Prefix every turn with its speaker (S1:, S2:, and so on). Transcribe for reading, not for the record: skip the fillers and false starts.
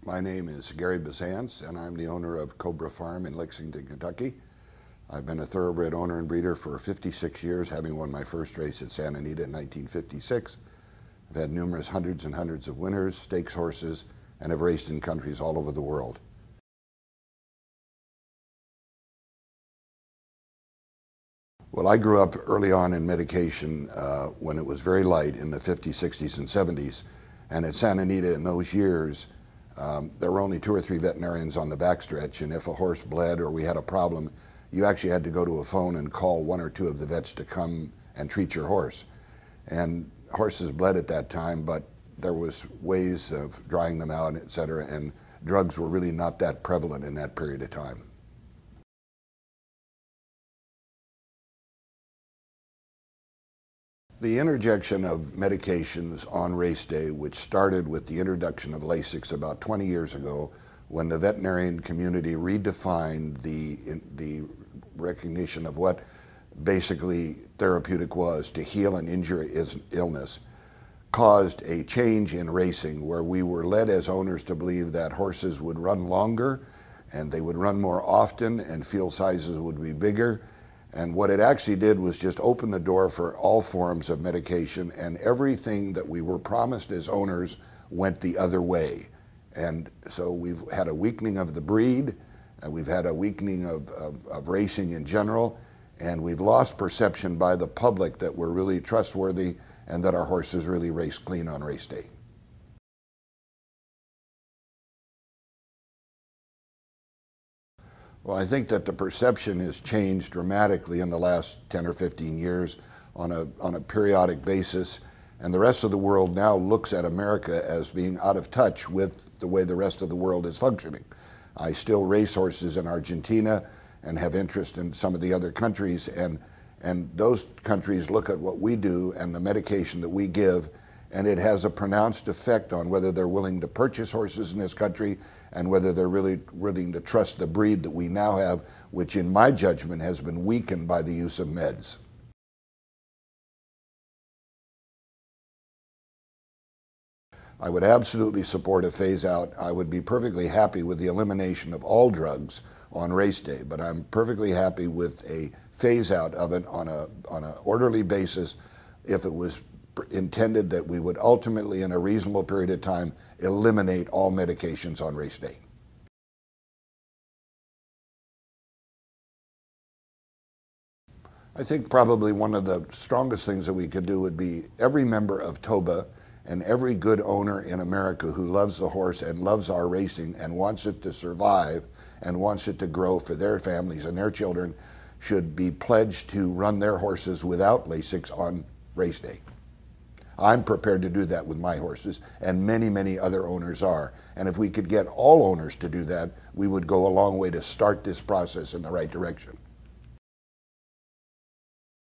S1: My name is Gary Biszantz, and I'm the owner of Cobra Farm in Lexington, Kentucky. I've been a thoroughbred owner and breeder for 56 years, having won my first race at Santa Anita in 1956. I've had numerous hundreds and hundreds of winners, stakes horses, and have raced in countries all over the world. Well, I grew up early on in medication when it was very light in the 50s, 60s, and 70s. And at Santa Anita in those years, there were only 2 or 3 veterinarians on the backstretch, and if a horse bled or we had a problem, you actually had to go to a phone and call 1 or 2 of the vets to come and treat your horse. And horses bled at that time, but there was ways of drying them out, et cetera, and drugs were really not that prevalent in that period of time. The interjection of medications on race day, which started with the introduction of Lasix about 20 years ago, when the veterinarian community redefined the recognition of what basically therapeutic was to heal an injury illness, caused a change in racing where we were led as owners to believe that horses would run longer and they would run more often and field sizes would be bigger. And what it actually did was just open the door for all forms of medication, and everything that we were promised as owners went the other way. And so we've had a weakening of the breed, and we've had a weakening of racing in general, and we've lost perception by the public that we're really trustworthy and that our horses really race clean on race day. Well, I think that the perception has changed dramatically in the last 10 or 15 years on a periodic basis, and the rest of the world now looks at America as being out of touch with the way the rest of the world is functioning. I still race horses in Argentina and have interest in some of the other countries, and those countries look at what we do and the medication that we give, and it has a pronounced effect on whether they're willing to purchase horses in this country and whether they're really willing to trust the breed that we now have, which in my judgment has been weakened by the use of meds. I would absolutely support a phase out. I would be perfectly happy with the elimination of all drugs on race day, but I'm perfectly happy with a phase out of it on an orderly basis if it was intended that we would ultimately, in a reasonable period of time, eliminate all medications on race day. I think probably one of the strongest things that we could do would be every member of TOBA and every good owner in America who loves the horse and loves our racing and wants it to survive and wants it to grow for their families and their children should be pledged to run their horses without Lasix on race day. I'm prepared to do that with my horses, and many, many other owners are. And if we could get all owners to do that, we would go a long way to start this process in the right direction.